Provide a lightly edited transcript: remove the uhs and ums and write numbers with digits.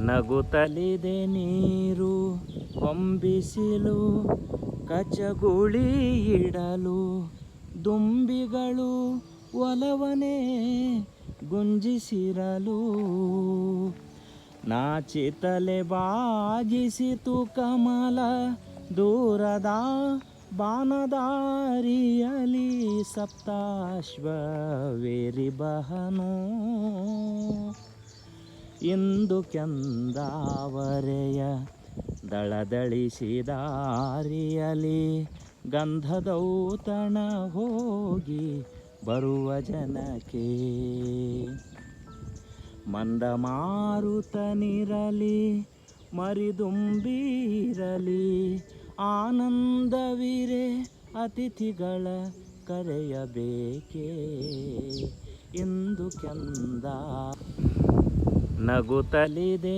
ನಗುತ್ತಲಿದೆ ನೀರು ಹೊಂಬಿಸಿಲು ಕಚಗುಳಿ ಇಡಲು ದುಂಬಿಗಳು ಒಲವನೆ ಗುಂಜಿಸಿರಲು ನಾಚಿತಲೆ ಬಾಗಿಸಿತು ಕಮಲ ದೂರದ ಬಾನದಾರಿಯಲಿ ಸಪ್ತಾಶ್ವವೇರಿ ಬಹನು ಇಂದು ಕೆಂದಾವರೆಯ ದಳದಳಿಸಿದಾರಿಯಲಿ ಗಂಧದೌತಣ ಹೋಗಿ ಬರುವ ಜನಕ್ಕೆ ಮಂದಮಾರುತನಿರಲಿ ಮರಿದುಂಬಿರಲಿ ಆನಂದವಿರೆ ಅತಿಥಿಗಳ ಕರೆಯಬೇಕೇ ಇಂದು ಕೆಂದ ನಗುತ್ತಲಿದೆ